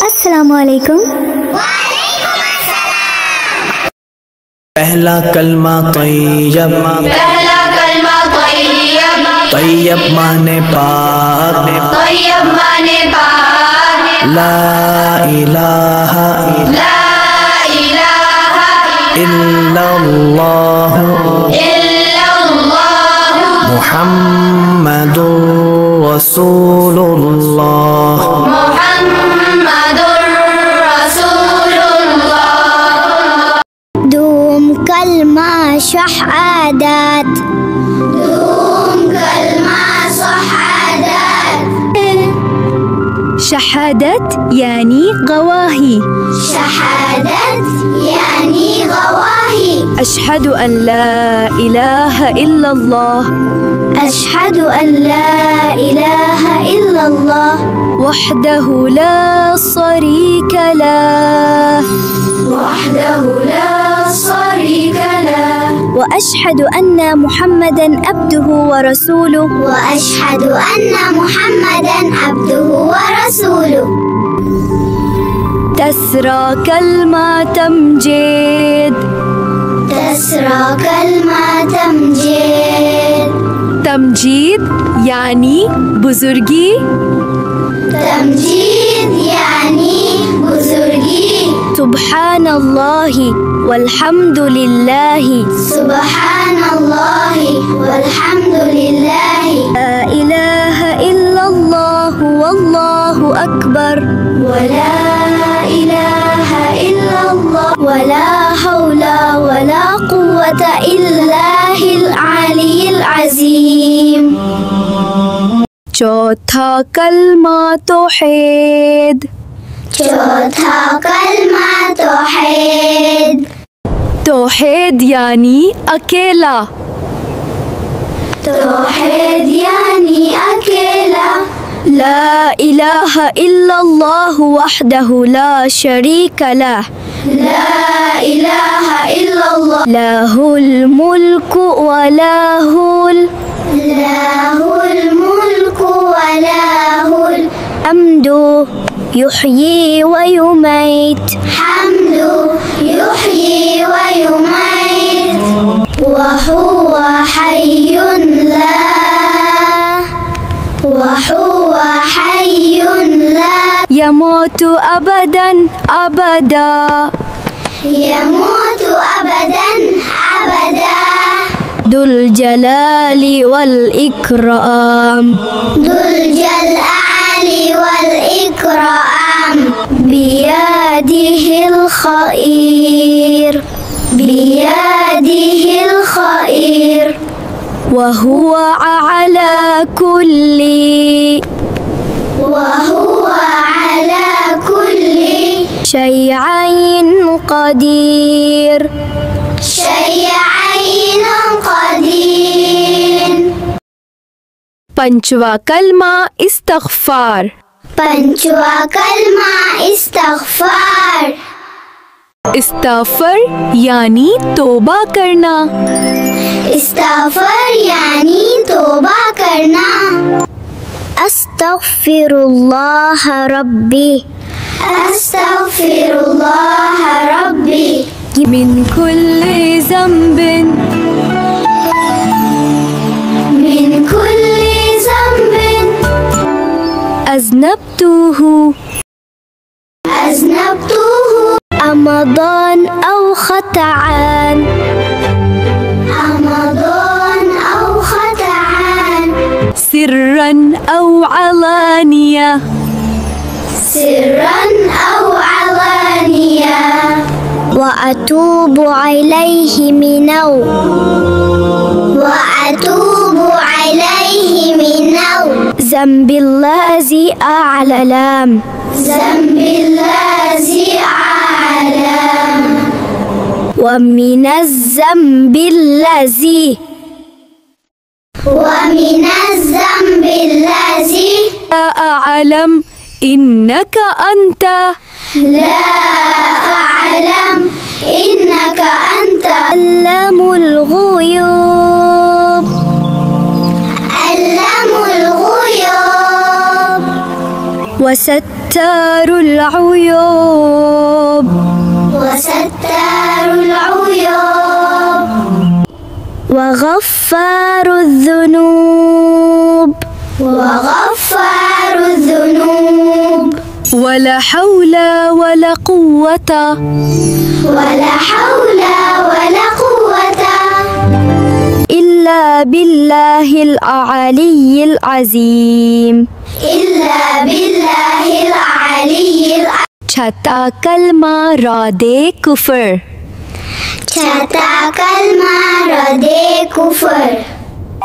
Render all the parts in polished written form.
अस्सलामु अलैकुम। पहला कलमा तैयब, पहला कलमा तैयब, तैयब माने पाक, तैयब माने पाक, ला इलाहा इल्लल्लाह मुहम्मदुर रसूलुल्लाह, मुहम्मदुर रसूलुल्लाह। दूम कलमा शहादत, दूम कलमा शहादत, शहादत यानी गवाही। शहादत यानी गवाही। अशहदु अन ला इलाहा इल्लल्लाह, अशहदु अन ला इलाहा इल्लल्लाह, वहदहु ला शरीक लह, वहदहु ला शरीक लह, وأشهد أن محمدا عبده ورسوله، وأشهد أن محمدا عبده ورسوله। تسرى كلمة تمجيد، تسرى كلمة تمجيد، تمجيد يعني بزرگی، تمجيد يعني بزرگی، سبحان الله والحمد لله، سبحان الله والحمد لله، لا إله إلا الله والله أكبر، ولا إله إلا الله، ولا حول ولا قوة إلا العلي العظيم। चौथा कलमा तौहीद, चौथा कलमा तौहीद, तौहीद यानी अकेला, तौहीद यानी अकेला, ला इलाहा इल्लल्लाह वहदहु ला शरीक लह, ला इलाहा इल्लल्लाह, लहुल मुल्कु व लहुल लहुल मुल्कु व लहुल हम्दु युहयी व युमीत, हम्दु युहयी व युमीत, व हुवा हय्युन ला, व हुवा हय्युन ला यमूतु अबदन अबदा, يموت أبدا أبدا، ذو الجلال والإكرام، ذو الجلال والإكرام، بيده الخير، بيده الخير، وهو على كل وهو على كل شيء قدير، شيء قدير। पंचवा कलमा इस्तग़फ़ार, पंचवा कलमा इस्तग़फ़ार, इस्तग़फ़र यानी तौबा करना, इस्तग़फ़र यानी तौबा करना। अस्तग़फ़िरुल्लाह रब्बी, अस्तग़फ़िरुल्लाह रब्बी, मिन कुल्ली ज़ंबिन, मिन कुल्ली ज़ंबिन, अज़नबतुहु, अज़नबतुहु, अमदान औ ख़तआन, अमदान औ ख़तआन, सिर्रन औ अलानिया, सिर्रन औ अलानिया, वअतूब इलैहि मिनौ, वअतूब इलैहि मिनौ ज़ंबिल्लज़ी अअलम, ज़ंबिल्लज़ी अअलम, वमिनज़्ज़ंबिल्लज़ी वमिनज़्ज़ंबिल्लज़ी ला अअलम इन्नक अंत, ला अअलम इन्नक अंत अल्लामुल गुयूब, अल्लामुल गुयूब। وستار العيوب وستار العيوب وغفار الذنوب وغفار الذنوب ولا حول ولا قوة ولا حول ولا قوة إلا بالله العلي العظيم إلا بالله العلي العظيم छठा कलमा रादे कुफर छठा कलमा रादे कुफर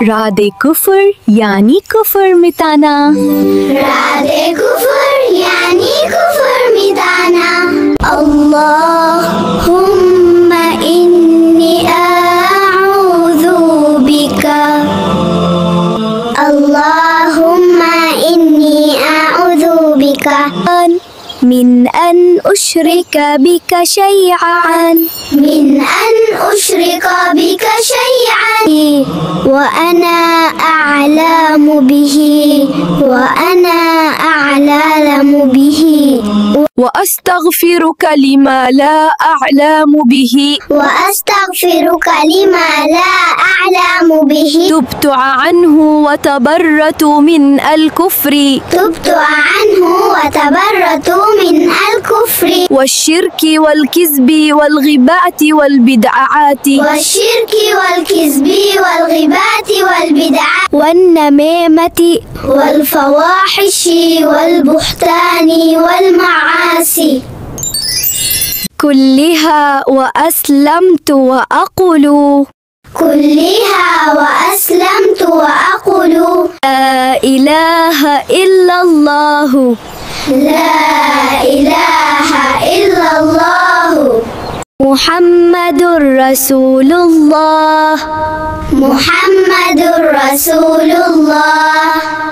रादे कुफर यानी कुफर मिटाना रादे कुफर यानी कुफर मिटाना अल्लाहुम्मा इन्नी अऊज़ु बिका अल्लाहुम्मा इन्नी अऊज़ु बिका من أن أشرك بك شيئا من أن أشرك بك شيئا وأنا أعلم به وأنا أعلم به وأستغفرك لما لا أعلم به وأستغفرك لما لا أعلم به تبت عنه وتبرت من الكفر تبت عنه وتبرت من الكفر والشرك والكذب والغباء والبدعات والشرك والكذب والغباء والبدعات والنميمة والفواحش والبهتان والمعاصي كلها وأسلمت وأقول كلها وأسلمت وأقول لا إله إلا الله لا إله إلا الله محمد رسول الله محمد رسول الله